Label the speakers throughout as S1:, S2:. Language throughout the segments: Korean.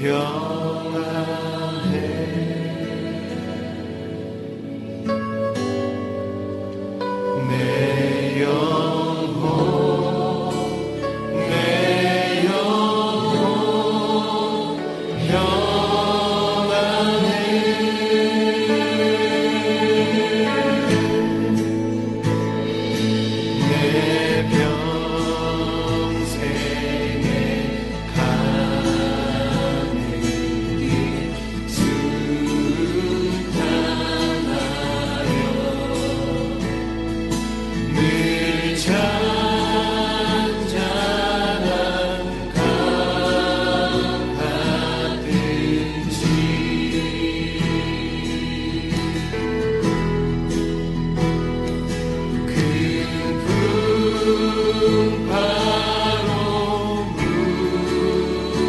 S1: 평안해 내 영혼 내 영혼 평안해 내 평생에 가는 길 순탄하여 늘 잔잔한 강 같은지 그 풍파로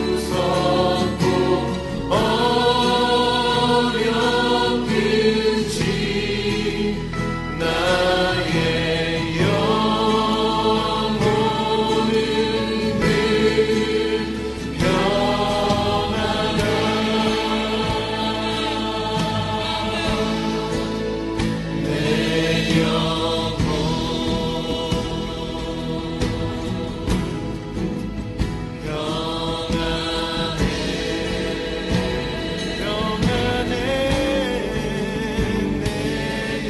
S1: 무섭고 어렵든지 나의 영혼은 늘 평안하다 내 영혼 평안해 평안해 내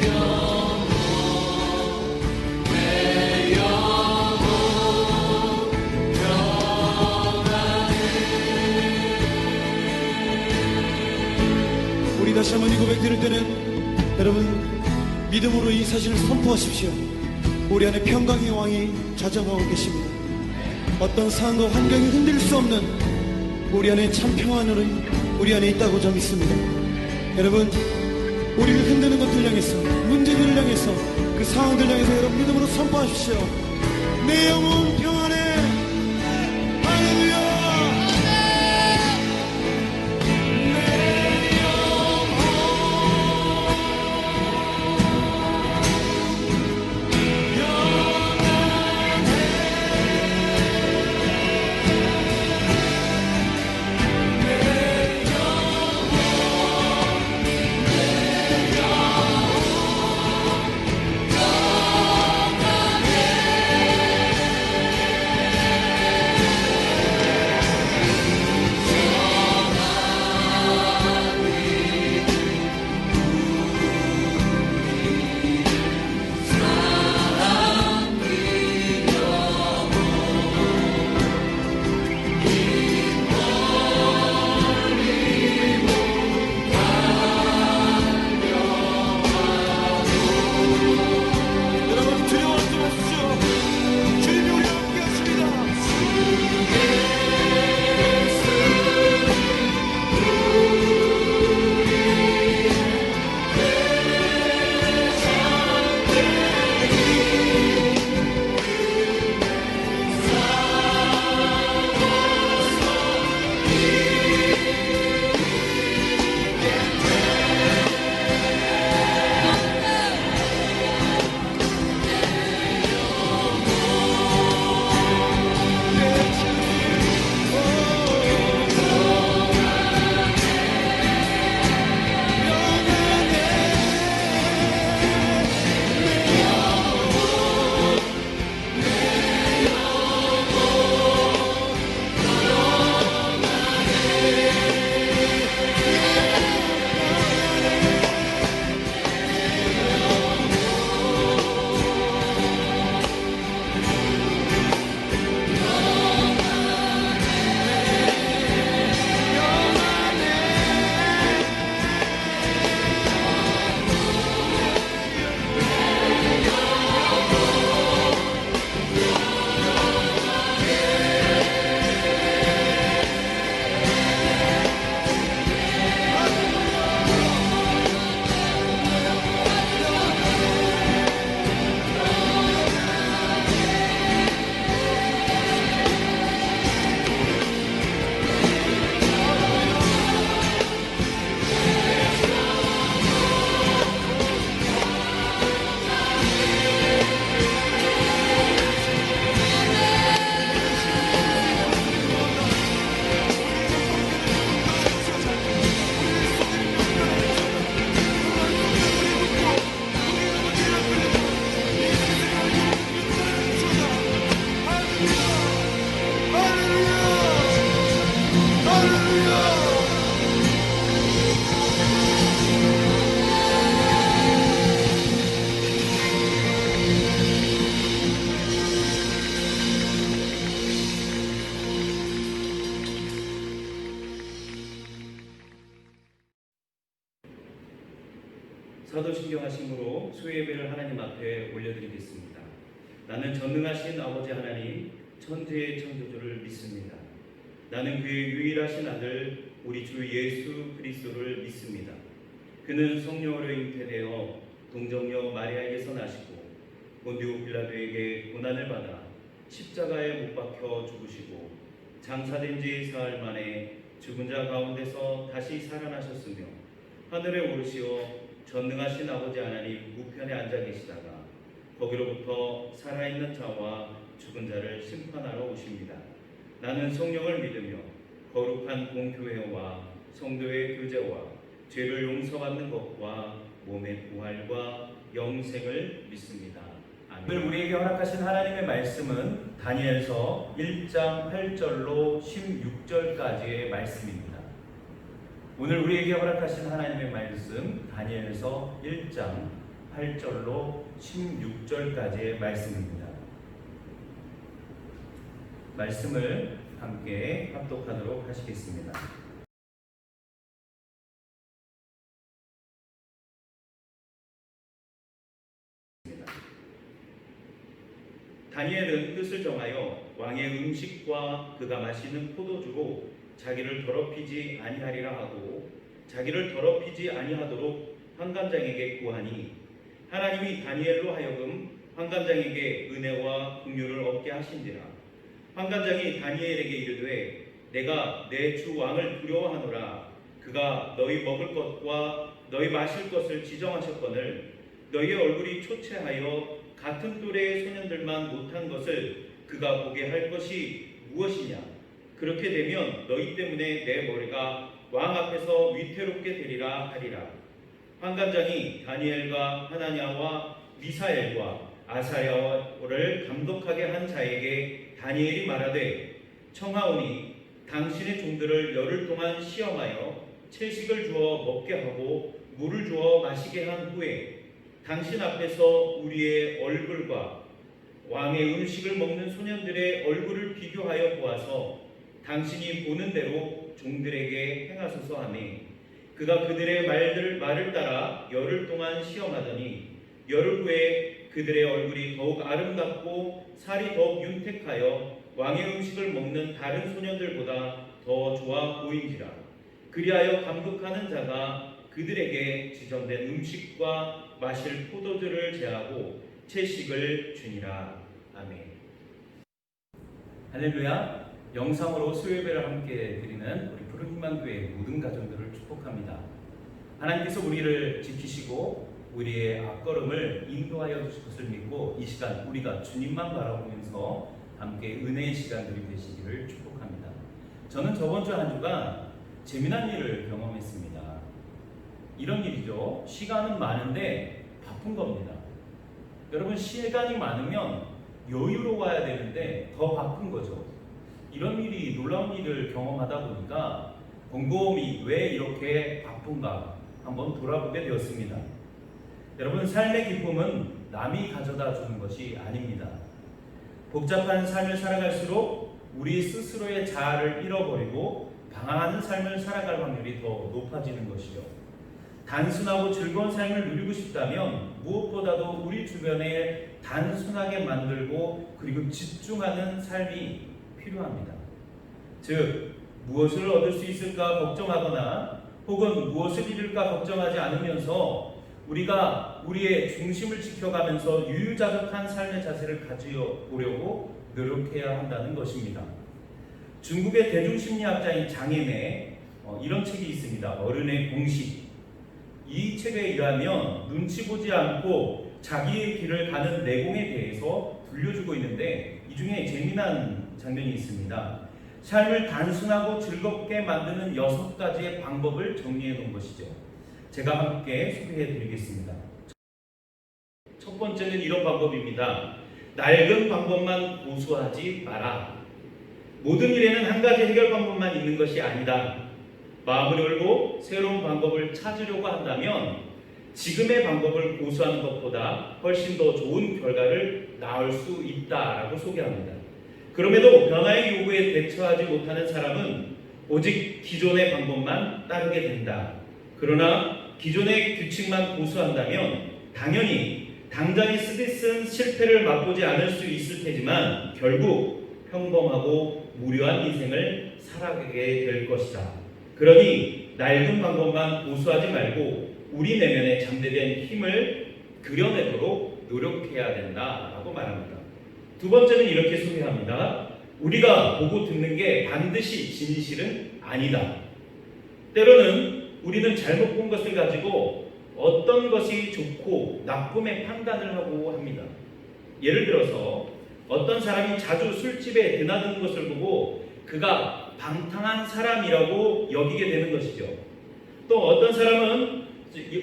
S1: 영혼 내 영혼 평안해
S2: 우리 다시 한번 이 고백 드릴 때는 여러분 믿음으로 이 사실을 선포하십시오. 우리 안에 평강의 왕이 좌정하고 계십니다. 어떤 상황과 환경이 흔들 수 없는 우리 안에 참 평안은 우리 안에 있다고 믿습니다. 여러분 우리를 흔드는 것들 향해서 문제들을 향해서 그 상황들 향해서 여러분 믿음으로 선포하십시오. 내 영혼 평안해. 할렐루야.
S3: 사도신경하심으로 수요예배를 하나님 앞에 올려드리겠습니다. 나는 전능하신 아버지 하나님, 천지의 창조주를 믿습니다. 나는 그의 유일하신 아들 우리 주 예수 그리스도를 믿습니다. 그는 성령으로 잉태되어 동정녀 마리아에게서 나시고 본디오 빌라도에게 고난을 받아 십자가에 못 박혀 죽으시고 장사된 지 사흘 만에 죽은 자 가운데서 다시 살아나셨으며 하늘에 오르시어 전능하신 아버지 하나님 우편에 앉아 계시다가 거기로부터 살아있는 자와 죽은 자를 심판하러 오십니다. 나는 성령을 믿으며 거룩한 공교회와 성도의 교제와 죄를 용서받는 것과 몸의 부활과 영생을 믿습니다. 오늘 우리에게 허락하신 하나님의 말씀은 다니엘서 1장 8절로 16절까지의 말씀입니다. 오늘 우리에게 허락하신 하나님의 말씀 다니엘서 1장 8절로 16절까지의 말씀입니다. 말씀을 함께 합독하도록 하시겠습니다. 다니엘은 뜻을 정하여 왕의 음식과 그가 마시는 포도주로 자기를 더럽히지 아니하리라 하고 자기를 더럽히지 아니하도록 환관장에게 구하니 하나님이 다니엘로 하여금 환관장에게 은혜와 긍휼을 얻게 하신지라. 환관장이 다니엘에게 이르되 내가 내 주 왕을 두려워하노라. 그가 너희 먹을 것과 너희 마실 것을 지정하셨거늘 너희의 얼굴이 초췌하여 같은 또래의 소년들만 못한 것을 그가 보게 할 것이 무엇이냐. 그렇게 되면 너희 때문에 내 머리가 왕 앞에서 위태롭게 되리라 하리라. 환관장이 다니엘과 하나냐와 미사엘과 아사야를 감독하게 한 자에게 다니엘이 말하되 청하오니 당신의 종들을 열흘 동안 시험하여 채식을 주어 먹게 하고 물을 주어 마시게 한 후에 당신 앞에서 우리의 얼굴과 왕의 음식을 먹는 소년들의 얼굴을 비교하여 보아서 당신이 보는 대로 종들에게 행하소서 하며 그가 그들의 말을 따라 열흘 동안 시험하더니 열흘 후에 그들의 얼굴이 더욱 아름답고 살이 더욱 윤택하여 왕의 음식을 먹는 다른 소년들보다 더 좋아 보인지라. 그리하여 감독하는 자가 그들에게 지정된 음식과 마실 포도주를 제하고 채식을 주니라. 아멘. 할렐루야. 영상으로 수요예배를 함께 드리는 우리 푸른희망교회 모든 가정들을 축복합니다. 하나님께서 우리를 지키시고 우리의 앞걸음을 인도하여 주실 것을 믿고 이 시간 우리가 주님만 바라보면서 함께 은혜의 시간들이 되시기를 축복합니다. 저는 저번 주 한 주가 재미난 일을 경험했습니다. 이런 일이죠. 시간은 많은데 바쁜 겁니다. 여러분, 시간이 많으면 여유로워야 되는데 더 바쁜 거죠. 이런 일이, 놀라운 일을 경험하다 보니까 곰곰이 왜 이렇게 바쁜가 한번 돌아보게 되었습니다. 여러분, 삶의 기쁨은 남이 가져다 주는 것이 아닙니다. 복잡한 삶을 살아갈수록 우리 스스로의 자아를 잃어버리고 방황하는 삶을 살아갈 확률이 더 높아지는 것이죠. 단순하고 즐거운 삶을 누리고 싶다면 무엇보다도 우리 주변에 단순하게 만들고 그리고 집중하는 삶이 필요합니다. 즉, 무엇을 얻을 수 있을까 걱정하거나 혹은 무엇을 잃을까 걱정하지 않으면서 우리가 우리의 중심을 지켜가면서 유유자적한 삶의 자세를 가져보려고 노력해야 한다는 것입니다. 중국의 대중심리학자인 장애매 이런 책이 있습니다. 어른의 공식. 이 책에 의하면 눈치 보지 않고 자기의 길을 가는 내공에 대해서 들려주고 있는데 이 중에 재미난 장면이 있습니다. 삶을 단순하고 즐겁게 만드는 6가지의 방법을 정리해 놓은 것이죠. 제가 함께 소개해 드리겠습니다. 첫 번째는 이런 방법입니다. 낡은 방법만 고수하지 마라. 모든 일에는 한 가지 해결 방법만 있는 것이 아니다. 마음을 열고 새로운 방법을 찾으려고 한다면 지금의 방법을 고수하는 것보다 훨씬 더 좋은 결과를 낳을 수 있다라고 소개합니다. 그럼에도 변화의 요구에 대처하지 못하는 사람은 오직 기존의 방법만 따르게 된다. 그러나 기존의 규칙만 고수한다면 당연히 당장의 쓰디쓴 실패를 맛보지 않을 수 있을 테지만 결국 평범하고 무료한 인생을 살아가게 될 것이다. 그러니 낡은 방법만 고수하지 말고 우리 내면에 잠재된 힘을 그려내도록 노력해야 된다라고 말합니다. 두 번째는 이렇게 소개합니다. 우리가 보고 듣는 게 반드시 진실은 아니다. 때로는 우리는 잘못 본 것을 가지고 어떤 것이 좋고 나쁨의 판단을 하고 합니다. 예를 들어서 어떤 사람이 자주 술집에 드나드는 것을 보고 그가 방탕한 사람이라고 여기게 되는 것이죠. 또 어떤 사람은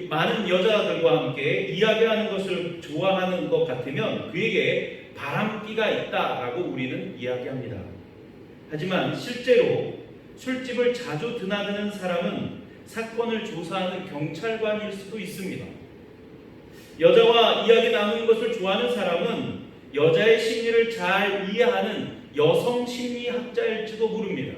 S3: 많은 여자들과 함께 이야기하는 것을 좋아하는 것 같으면 그에게 바람기가 있다라고 우리는 이야기합니다. 하지만 실제로 술집을 자주 드나드는 사람은 사건을 조사하는 경찰관일 수도 있습니다. 여자와 이야기 나누는 것을 좋아하는 사람은 여자의 심리를 잘 이해하는 여성 심리학자일지도 모릅니다.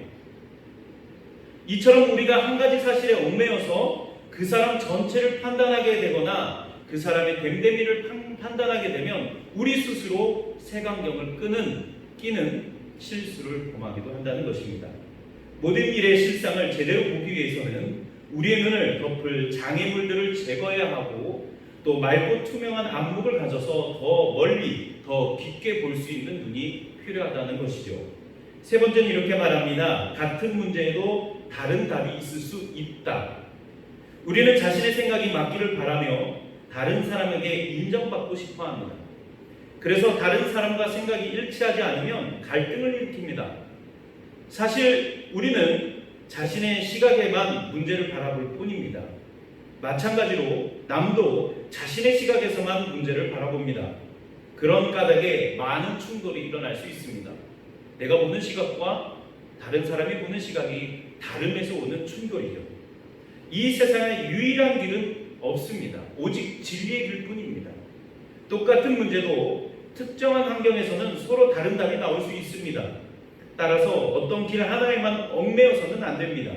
S3: 이처럼 우리가 한 가지 사실에 얽매여서 그 사람 전체를 판단하게 되거나 그 사람의 됨됨이를 판단하게 되면 우리 스스로 색안경을 끼는 실수를 범하기도 한다는 것입니다. 모든 일의 실상을 제대로 보기 위해서는 우리의 눈을 덮을 장애물들을 제거해야 하고 또 맑고 투명한 안목을 가져서 더 멀리 더 깊게 볼 수 있는 눈이 필요하다는 것이죠. 세 번째는 이렇게 말합니다. 같은 문제에도 다른 답이 있을 수 있다. 우리는 자신의 생각이 맞기를 바라며 다른 사람에게 인정받고 싶어 합니다. 그래서 다른 사람과 생각이 일치하지 않으면 갈등을 일으킵니다. 사실 우리는 자신의 시각에만 문제를 바라볼 뿐입니다. 마찬가지로 남도 자신의 시각에서만 문제를 바라봅니다. 그런 까닭에 많은 충돌이 일어날 수 있습니다. 내가 보는 시각과 다른 사람이 보는 시각이 다름에서 오는 충돌이죠. 이 세상에 유일한 길은 없습니다. 오직 진리의 길뿐입니다. 똑같은 문제도 특정한 환경에서는 서로 다른 답이 나올 수 있습니다. 따라서 어떤 길 하나에만 얽매여서는 안 됩니다.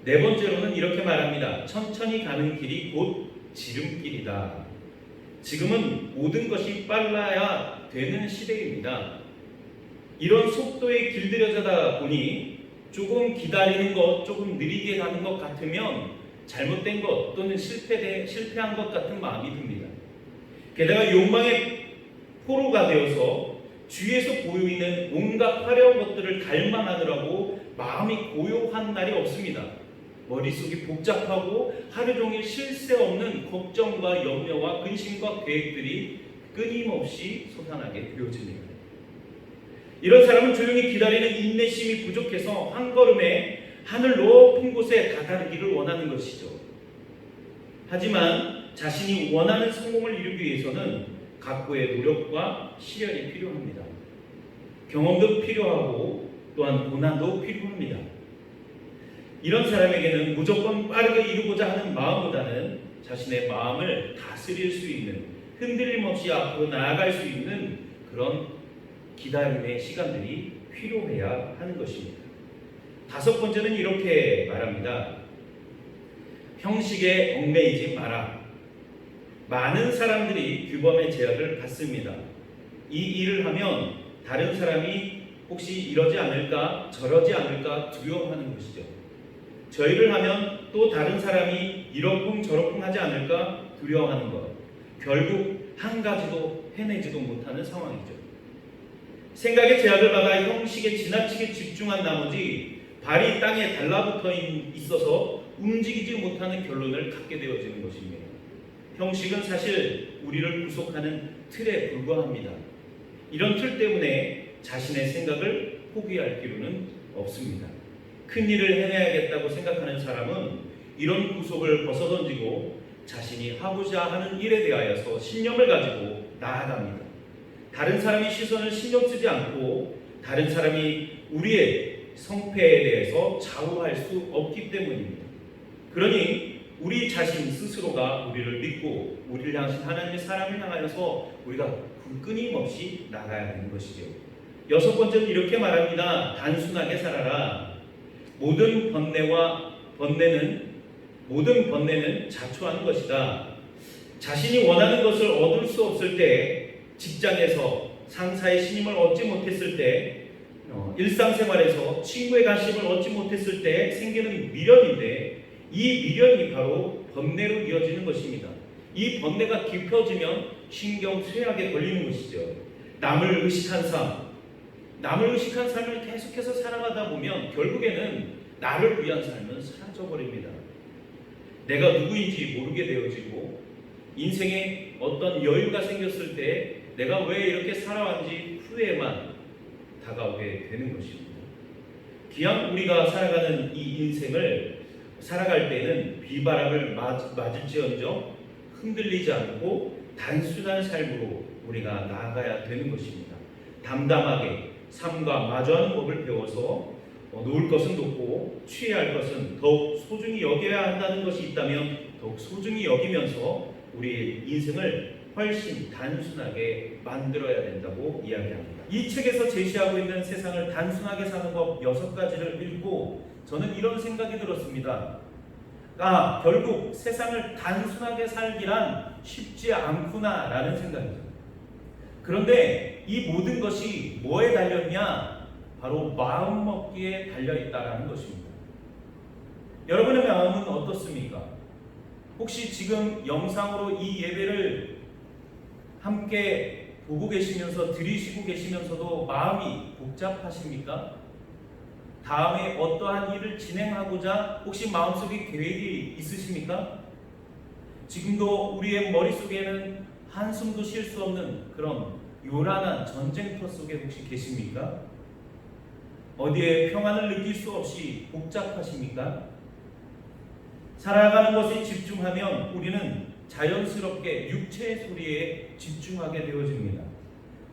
S3: 네 번째로는 이렇게 말합니다. 천천히 가는 길이 곧 지름길이다. 지금은 모든 것이 빨라야 되는 시대입니다. 이런 속도에 길들여지다 보니 조금 기다리는 것, 조금 느리게 가는 것 같으면 잘못된 것 또는 실패한 것 같은 마음이 듭니다. 게다가 욕망의 포로가 되어서 주위에서 보이는 온갖 화려한 것들을 갈망하느라고 마음이 고요한 날이 없습니다. 머릿속이 복잡하고 하루 종일 쉴 새 없는 걱정과 염려와 근심과 계획들이 끊임없이 솟아나게 되어집니다. 이런 사람은 조용히 기다리는 인내심이 부족해서 한 걸음에 하늘 높은 곳에 다다르기를 원하는 것이죠. 하지만 자신이 원하는 성공을 이루기 위해서는 각고의 노력과 시련이 필요합니다. 경험도 필요하고 또한 고난도 필요합니다. 이런 사람에게는 무조건 빠르게 이루고자 하는 마음보다는 자신의 마음을 다스릴 수 있는, 흔들림 없이 앞으로 나아갈 수 있는 그런 기다림의 시간들이 필요해야 하는 것입니다. 다섯 번째는 이렇게 말합니다. 형식에 얽매이지 마라. 많은 사람들이 규범의 제약을 받습니다. 이 일을 하면 다른 사람이 혹시 이러지 않을까 저러지 않을까 두려워하는 것이죠. 저 일을 하면 또 다른 사람이 이러쿵 저러쿵 하지 않을까 두려워하는 것. 결국 한 가지도 해내지도 못하는 상황이죠. 생각의 제약을 받아 형식에 지나치게 집중한 나머지 발이 땅에 달라붙어 있어서 움직이지 못하는 결론을 갖게 되어지는 것입니다. 형식은 사실 우리를 구속하는 틀에 불과합니다. 이런 틀 때문에 자신의 생각을 포기할 필요는 없습니다. 큰 일을 해내야겠다고 생각하는 사람은 이런 구속을 벗어던지고 자신이 하고자 하는 일에 대하여서 신념을 가지고 나아갑니다. 다른 사람의 시선을 신경 쓰지 않고 다른 사람이 우리의 성패에 대해서 좌우할 수 없기 때문입니다. 그러니 우리 자신 스스로가 우리를 믿고 우리를 향하신 하나님의 사랑을 향하여서 우리가 끊임없이 나가야 하는 것이죠. 여섯 번째는 이렇게 말합니다. 단순하게 살아라. 모든 번뇌는 모든 번뇌는 자초하는 것이다. 자신이 원하는 것을 얻을 수 없을 때, 직장에서 상사의 신임을 얻지 못했을 때, 일상생활에서 친구의 관심을 얻지 못했을 때 생기는 미련인데, 이 미련이 바로 번뇌로 이어지는 것입니다. 이 번뇌가 깊어지면 신경쇠약에 걸리는 것이죠. 남을 의식한 삶을 계속해서 살아가다 보면 결국에는 나를 위한 삶은 사라져버립니다. 내가 누구인지 모르게 되어지고, 인생에 어떤 여유가 생겼을 때 내가 왜 이렇게 살아왔는지 후회만 다가오게 되는 것입니다. 기왕 우리가 살아가는 이 인생을 살아갈 때는 비바람을 맞을지언정 흔들리지 않고 단순한 삶으로 우리가 나아가야 되는 것입니다. 담담하게 삶과 마주하는 법을 배워서 놓을 것은 놓고 취해야 할 것은 더욱 소중히 여겨야 한다는 것이 있다면 더욱 소중히 여기면서 우리의 인생을 훨씬 단순하게 만들어야 된다고 이야기합니다. 이 책에서 제시하고 있는 세상을 단순하게 사는 법 6가지를 읽고 저는 이런 생각이 들었습니다. 결국 세상을 단순하게 살기란 쉽지 않구나라는 생각이죠. 그런데 이 모든 것이 뭐에 달렸냐? 바로 마음먹기에 달려있다라는 것입니다. 여러분의 마음은 어떻습니까? 혹시 지금 영상으로 이 예배를 함께 보고 계시면서 들으시고 계시면서도 마음이 복잡하십니까? 다음에 어떠한 일을 진행하고자 혹시 마음속에 계획이 있으십니까? 지금도 우리의 머릿속에는 한숨도 쉴 수 없는 그런 요란한 전쟁터 속에 혹시 계십니까? 어디에 평안을 느낄 수 없이 복잡하십니까? 살아가는 것에 집중하면 우리는 자연스럽게 육체의 소리에 집중하게 되어집니다.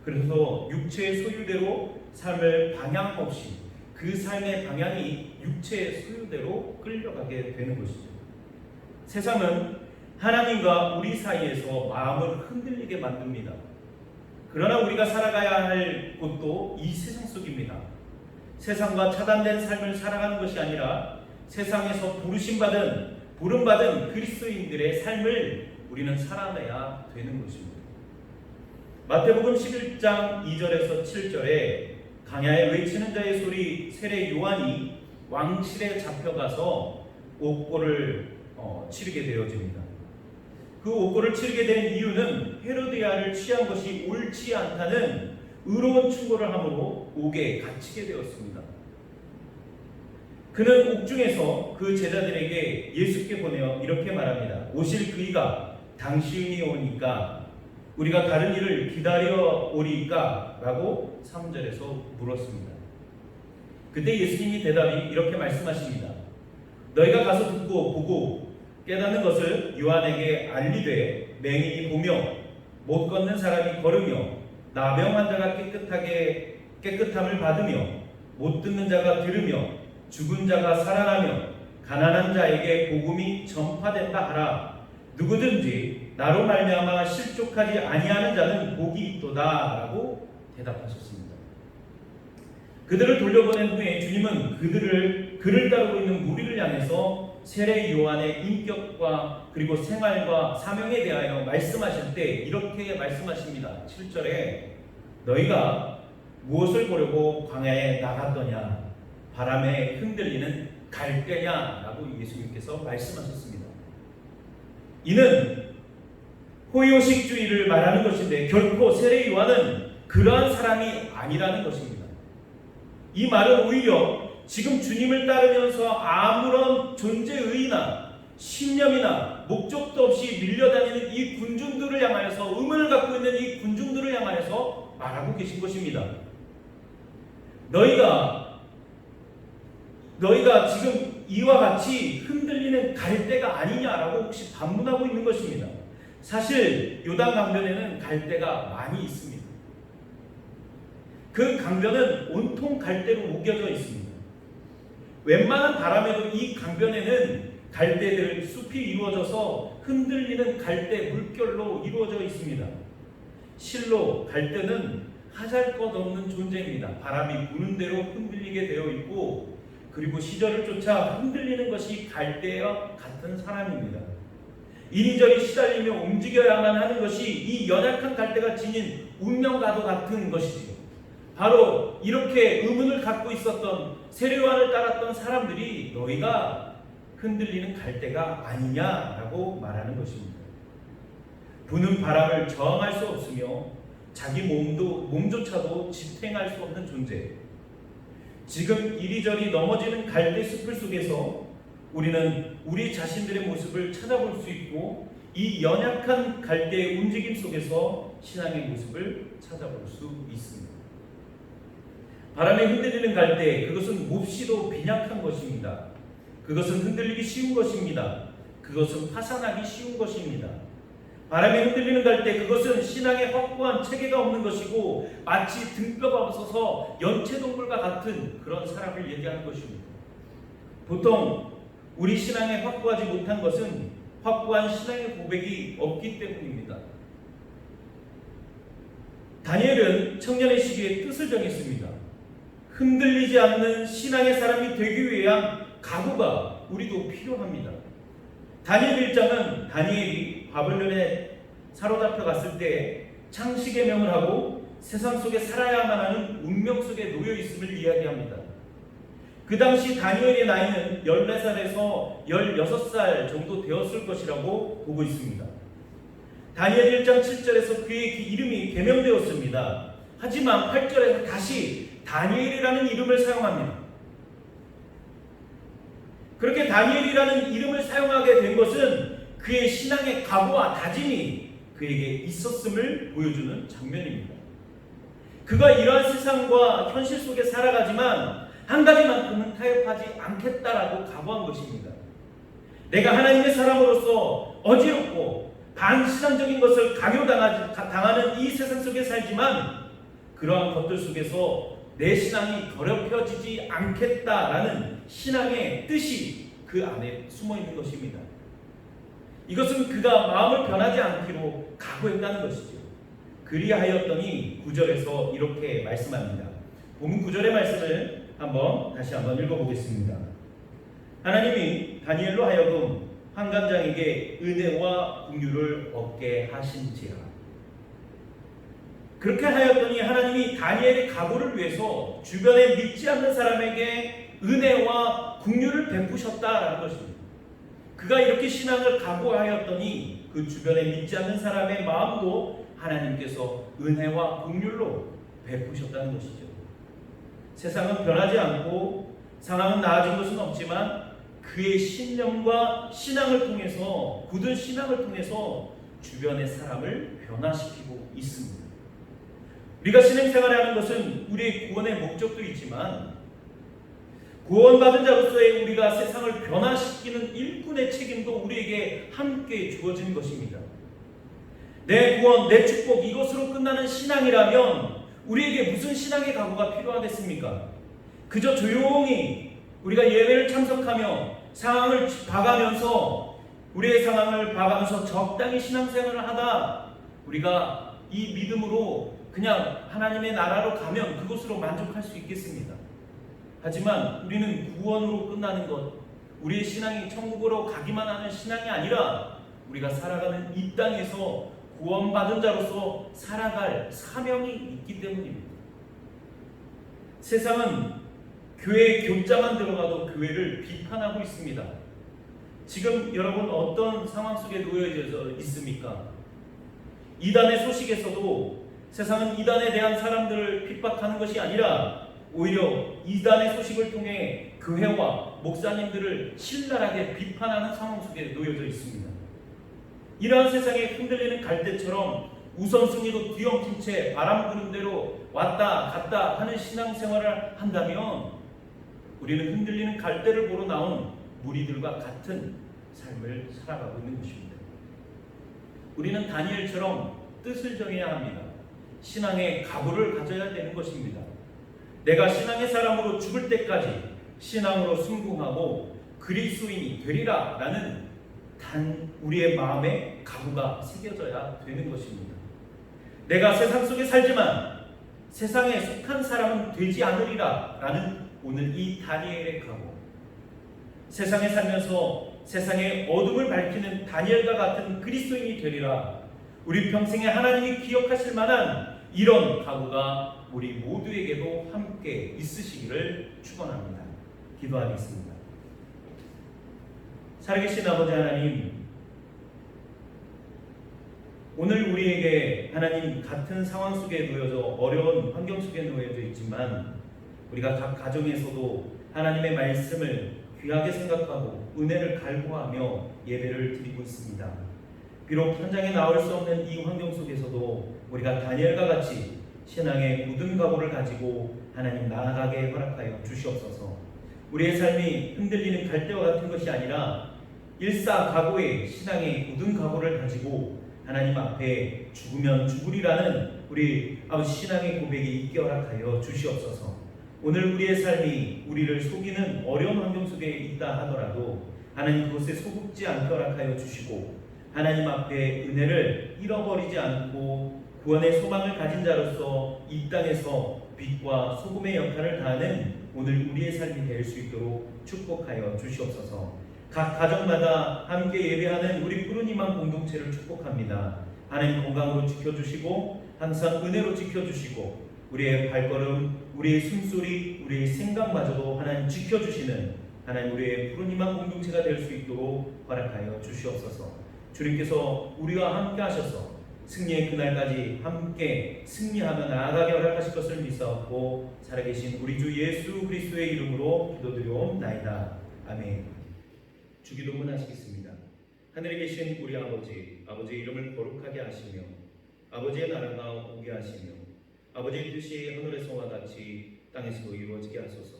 S3: 그래서 육체의 소유대로 삶을 방향 없이 그 삶의 방향이 육체의 소유대로 끌려가게 되는 것이죠. 세상은 하나님과 우리 사이에서 마음을 흔들리게 만듭니다. 그러나 우리가 살아가야 할 곳도 이 세상 속입니다. 세상과 차단된 삶을 살아가는 것이 아니라 세상에서 부름받은 그리스도인들의 삶을 우리는 살아내야 되는 것입니다. 마태복음 11장 2절에서 7절에 강야에 외치는 자의 소리 세례 요한이 왕실에 잡혀가서 옥고를 치르게 되어집니다. 그 옥고를 치르게 된 이유는 헤로디아를 취한 것이 옳지 않다는 의로운 충고를 함으로 옥에 갇히게 되었습니다. 그는 옥중에서 그 제자들에게 예수께 보내어 이렇게 말합니다. 오실 그이가 당신이 오니까 우리가 다른 일을 기다려 오리까? 라고 3절에서 물었습니다. 그때 예수님이 대답이 이렇게 말씀하십니다. 너희가 가서 듣고 보고 깨닫는 것을 요한에게 알리되 맹인이 보며 못 걷는 사람이 걸으며 나병 환자가 깨끗함을 받으며 못 듣는 자가 들으며 죽은 자가 살아나며 가난한 자에게 복음이 전파된다 하라. 누구든지 나로 말미암아 실족하지 아니하는 자는 복이 있도다 라고 대답하셨습니다. 그들을 돌려보낸 후에 주님은 그를 따르고 있는 무리를 향해서 세례 요한의 인격과 그리고 생활과 사명에 대하여 말씀하실 때 이렇게 말씀하십니다. 7절에 너희가 무엇을 보려고 광야에 나갔더냐? 바람에 흔들리는 갈대냐라고 예수님께서 말씀하셨습니다. 이는 호요식주의를 말하는 것인데 결코 세례 요한은 그러한 사람이 아니라는 것입니다. 이 말은 오히려 지금 주님을 따르면서 아무런 존재의의나 신념이나 목적도 없이 밀려다니는 이 군중들을 향하여서 의문을 갖고 있는 이 군중들을 향하여서 말하고 계신 것입니다. 너희가 지금 이와 같이 흔들리는 갈대가 아니냐라고 혹시 반문하고 있는 것입니다. 사실 요단 강변에는 갈대가 많이 있습니다. 그 강변은 온통 갈대로 우겨져 있습니다. 웬만한 바람에도 이 강변에는 갈대들 숲이 이루어져서 흔들리는 갈대 물결로 이루어져 있습니다. 실로 갈대는 하잘것없는 존재입니다. 바람이 부는 대로 흔들리게 되어 있고 그리고 시절을 쫓아 흔들리는 것이 갈대와 같은 사람입니다. 이리저리 시달리며 움직여야만 하는 것이 이 연약한 갈대가 지닌 운명과도 같은 것이지요. 바로 이렇게 의문을 갖고 있었던 세례요한을 따랐던 사람들이 너희가 흔들리는 갈대가 아니냐라고 말하는 것입니다. 부는 바람을 저항할 수 없으며 자기 몸조차도 지탱할 수 없는 존재. 지금 이리저리 넘어지는 갈대 숲을 속에서 우리는 우리 자신들의 모습을 찾아볼 수 있고 이 연약한 갈대의 움직임 속에서 신앙의 모습을 찾아볼 수 있습니다. 바람에 흔들리는 갈대, 그것은 몹시도 빈약한 것입니다. 그것은 흔들리기 쉬운 것입니다. 그것은 파산하기 쉬운 것입니다. 바람에 흔들리는 갈대, 그것은 신앙의 확고한 체계가 없는 것이고 마치 등뼈가 없어서 연체동물과 같은 그런 사람을 얘기하는 것입니다. 보통 우리 신앙에 확고하지 못한 것은 확고한 신앙의 고백이 없기 때문입니다. 다니엘은 청년의 시기에 뜻을 정했습니다. 흔들리지 않는 신앙의 사람이 되기 위한 각오가 우리도 필요합니다. 다니엘 1장은 다니엘이 바벨론에 사로잡혀 갔을 때 창식의 명을 하고 세상 속에 살아야만 하는 운명 속에 놓여 있음을 이야기합니다. 그 당시 다니엘의 나이는 14살에서 16살 정도 되었을 것이라고 보고 있습니다. 다니엘 1장 7절에서 그의 이름이 개명되었습니다. 하지만 8절에서 다시 다니엘이라는 이름을 사용합니다. 그렇게 다니엘이라는 이름을 사용하게 된 것은 그의 신앙의 각오와 다짐이 그에게 있었음을 보여주는 장면입니다. 그가 이러한 세상과 현실 속에 살아가지만 한 가지만큼은 타협하지 않겠다라고 각오한 것입니다. 내가 하나님의 사람으로서 어지럽고 반신앙적인 것을 강요당하는 이 세상 속에 살지만 그러한 것들 속에서 내 신앙이 더럽혀지지 않겠다라는 신앙의 뜻이 그 안에 숨어 있는 것입니다. 이것은 그가 마음을 변하지 않기로 각오했다는 것이죠. 그리하였더니 9절에서 이렇게 말씀합니다. 본문 9절의 말씀을 다시 한번 읽어보겠습니다. 하나님이 다니엘로 하여금 환관장에게 은혜와 긍휼을 얻게 하신지라. 그렇게 하였더니 하나님이 다니엘의 각오를 위해서 주변에 믿지 않는 사람에게 은혜와 긍휼을 베푸셨다라는 것입니다. 그가 이렇게 신앙을 각오하였더니 그 주변에 믿지 않는 사람의 마음도 하나님께서 은혜와 긍휼로 베푸셨다는 것이죠. 세상은 변하지 않고 상황은 나아진 것은 없지만 그의 신념과 신앙을 통해서, 굳은 신앙을 통해서 주변의 사람을 변화시키고 있습니다. 우리가 신앙생활을 하는 것은 우리의 구원의 목적도 있지만 구원받은 자로서의 우리가 세상을 변화시키는 일꾼의 책임도 우리에게 함께 주어지는 것입니다. 내 구원, 내 축복, 이것으로 끝나는 신앙이라면 우리에게 무슨 신앙의 각오가 필요하겠습니까? 그저 조용히 우리가 예배를 참석하며 상황을 봐가면서 우리의 상황을 봐가면서 적당히 신앙생활을 하다 우리가 이 믿음으로 그냥 하나님의 나라로 가면 그것으로 만족할 수 있겠습니다. 하지만 우리는 구원으로 끝나는 것, 우리의 신앙이 천국으로 가기만 하는 신앙이 아니라 우리가 살아가는 이 땅에서 구원받은 자로서 살아갈 사명이 있기 때문입니다. 세상은 교회에 교자만 들어가도 교회를 비판하고 있습니다. 지금 여러분 어떤 상황 속에 놓여져 있습니까? 이단의 소식에서도 세상은 이단에 대한 사람들을 핍박하는 것이 아니라 오히려 이단의 소식을 통해 교회와 목사님들을 신랄하게 비판하는 상황 속에 놓여져 있습니다. 이러한 세상에 흔들리는 갈대처럼 우선순위도 뒤엉킨 채 바람 부는 대로 왔다 갔다 하는 신앙생활을 한다면 우리는 흔들리는 갈대를 보러 나온 무리들과 같은 삶을 살아가고 있는 것입니다. 우리는 다니엘처럼 뜻을 정해야 합니다. 신앙의 각오를 가져야 되는 것입니다. 내가 신앙의 사람으로 죽을 때까지 신앙으로 순종하고 그리스도인이 되리라 라는 우리의 마음에 각오가 새겨져야 되는 것입니다. 내가 세상 속에 살지만 세상에 속한 사람은 되지 않으리라 라는 오늘 이 다니엘의 각오, 세상에 살면서 세상의 어둠을 밝히는 다니엘과 같은 그리스도인이 되리라, 우리 평생에 하나님이 기억하실 만한 이런 각오가 우리 모두에게도 함께 있으시기를 축원합니다. 기도하겠습니다. 살아계신 아버지 하나님, 오늘 우리에게 하나님 같은 상황 속에 놓여져 어려운 환경 속에 놓여져 있지만 우리가 각 가정에서도 하나님의 말씀을 귀하게 생각하고 은혜를 갈구하며 예배를 드리고 있습니다. 비록 현장에 나올 수 없는 이 환경 속에서도 우리가 다니엘과 같이 신앙의 굳은 각오를 가지고 하나님 나아가게 허락하여 주시옵소서. 우리의 삶이 흔들리는 갈대와 같은 것이 아니라 일사각오의 신앙의 굳은 각오를 가지고 하나님 앞에 죽으면 죽으리라는 우리 아버지 신앙의 고백이 있게 허락하여 주시옵소서. 오늘 우리의 삶이 우리를 속이는 어려운 환경 속에 있다 하더라도 하나님 그것에 소극지 않게 허락하여 주시고 하나님 앞에 은혜를 잃어버리지 않고 구원의 소망을 가진 자로서 이 땅에서 빛과 소금의 역할을 다하는 오늘 우리의 삶이 될 수 있도록 축복하여 주시옵소서. 각 가정마다 함께 예배하는 우리 푸른 희망 공동체를 축복합니다. 하나님 건강으로 지켜주시고 항상 은혜로 지켜주시고 우리의 발걸음, 우리의 숨소리, 우리의 생각마저도 하나님 지켜주시는 하나님 우리의 푸른 희망 공동체가 될 수 있도록 허락하여 주시옵소서. 주님께서 우리와 함께 하셔서 승리의 그날까지 함께 승리하며 나아가게 허락하실 것을 믿사옵고 살아계신 우리 주 예수 그리스도의 이름으로 기도드리옵나이다. 아멘. 주기도문 하시겠습니다. 하늘에 계신 우리 아버지, 아버지의 이름을 거룩하게 하시며 아버지의 나라가 오게 하시며 아버지의 뜻이 하늘에서와 같이 땅에서도 이루어지게 하소서.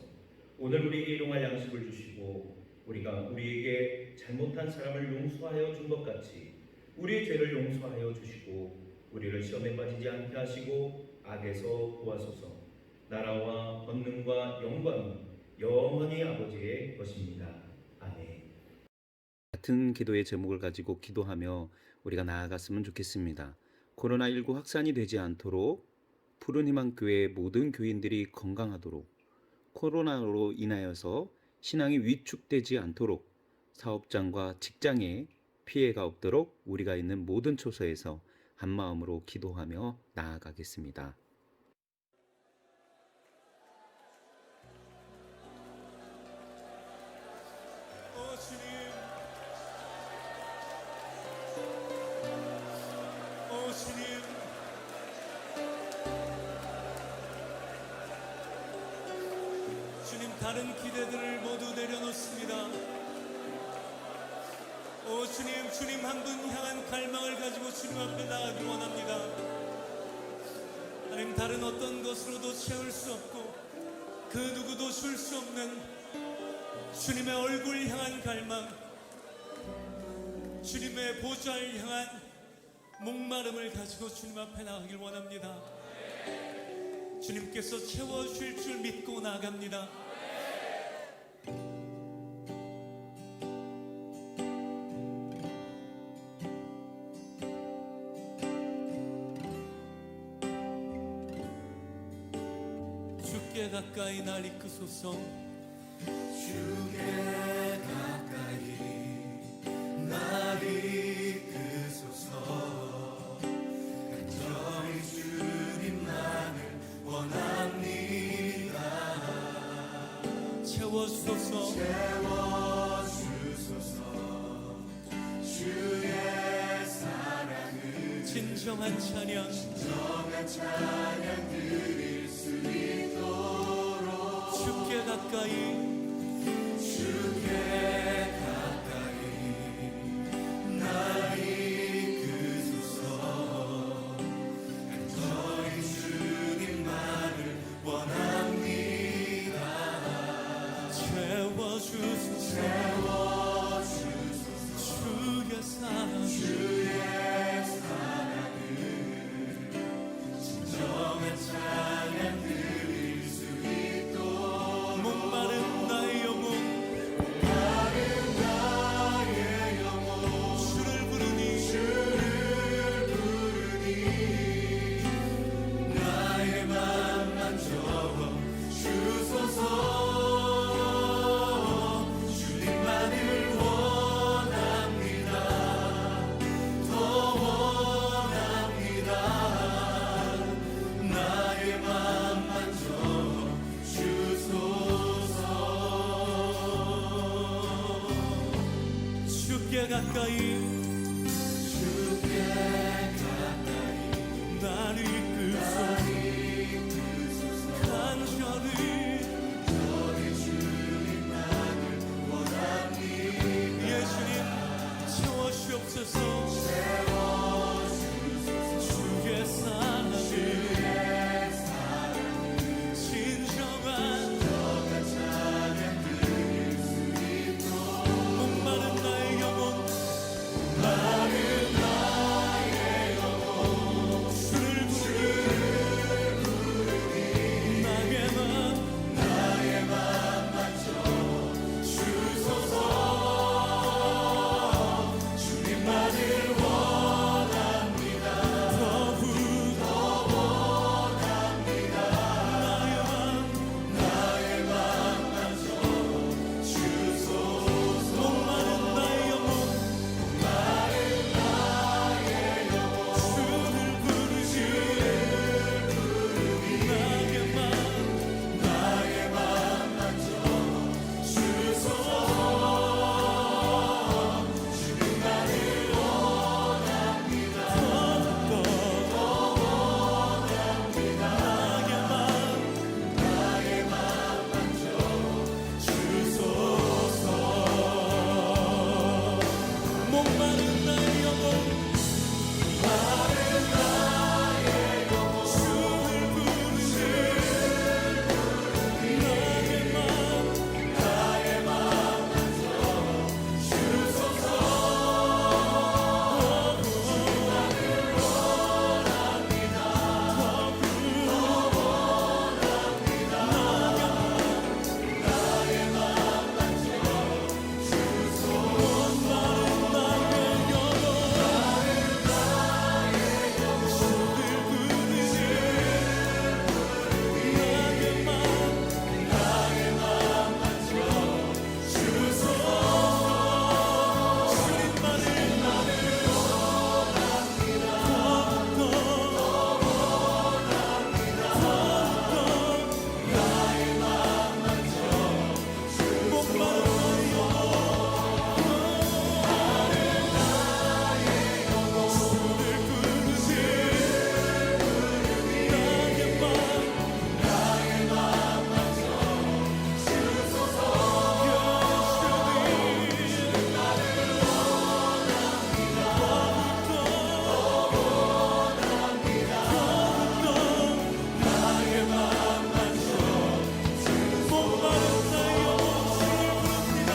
S3: 오늘 우리에게 일용할 양식을 주시고 우리가 우리에게 잘못한 사람을 용서하여 준 것 같이 우리의 죄를 용서하여 주시고 우리를 시험에 빠지지 않게 하시고 악에서 구하소서. 나라와 권능과 영광은 영원히 아버지의 것입니다. 아멘.
S4: 같은 기도의 제목을 가지고 기도하며 우리가 나아갔으면 좋겠습니다. 코로나19 확산이 되지 않도록 푸른희망교회 모든 교인들이 건강하도록 코로나로 인하여서 신앙이 위축되지 않도록 사업장과 직장에 피해가 없도록 우리가 있는 모든 초소에서 한마음으로 기도하며 나아가겠습니다.
S1: 주님, 주님 다른 기대들을 모두 내려놓습니다. 오 주님, 주님 한 분 향한 갈망을 가지고 주님 앞에 나아가길 원합니다. 하나님 다른 어떤 것으로도 채울 수 없고 그 누구도 줄 수 없는 주님의 얼굴 향한 갈망, 주님의 보좌를 향한 목마름을 가지고 주님 앞에 나가길 원합니다. 주님께서 채워주실 줄 믿고 나갑니다. 주께 가까이 날 이끄소서. 주께 가까이 날 이끄소서. 간절히 주님만을 원합니다. 채워주소서. 채워주소서. 주의 사랑을 진정한 찬양 드릴 수 있도록 주께 가까이 날 이끄소서. 간절히 주님만을 원합니다. 채워주소서. 주의 사랑을 진정한 찬양 주께 가까이 날 이끄소서 간절히 예수님 채워주옵소서 주의 사랑을 진정한 목마른 나의 영혼 주를 부르니 나의 맘 만져 주소서 주님만을 원합니다 더욱 원합니다 나의 맘 만져 주소서 목마른 나의 영혼 주를 부르시 나의 맘 만져 주소서 주님만을 원합니다 더 원합니다 나의 맘 만져 주소서 목마른 나의 영혼 주를 부르시 나의 맘 만져 주소서 주님만을 원합니다 더 원합니다 나의 맘 만져 주소서 목마른 나의 영혼 주를 부르시 나의 맘 만져 주소서 주님만을 나의 맘 만져 목마른 나의 영혼 주를 부르시 나의 맘 만져 주소서 나의 맘 만져 목마른 나의 영혼 주를 부릅니다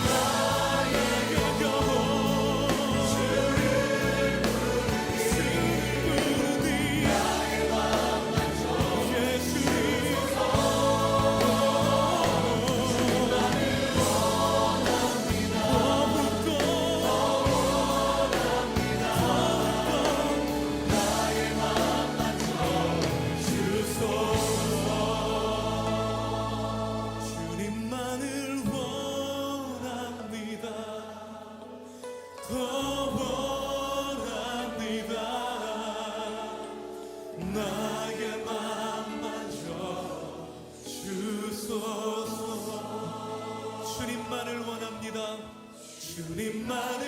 S1: 나의 영혼 주를 부르니 나의 맘 만져 예수님 주님만을 원합니다 더 원합니다 나의 맘 만져 주소서 주님만을 원합니다 주님만을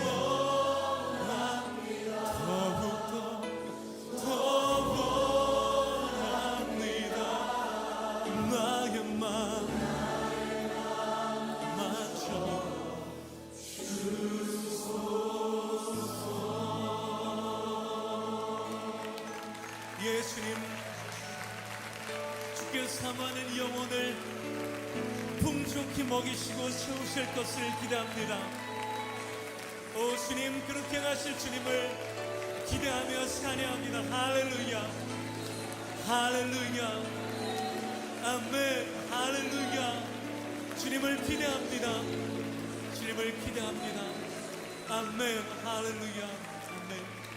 S1: 원합니다 더욱더 원합니다 나의 맘 만져 예수님 주께 사모하는 영혼을 풍족히 먹이시고 채우실 것을 기대합니다 오 주님 그렇게 하실 주님을 기대하며 찬양합니다 할렐루야 할렐루야 아멘 할렐루야 주님을 기대합니다 주님을 기대합니다 아멘 할렐루야 아멘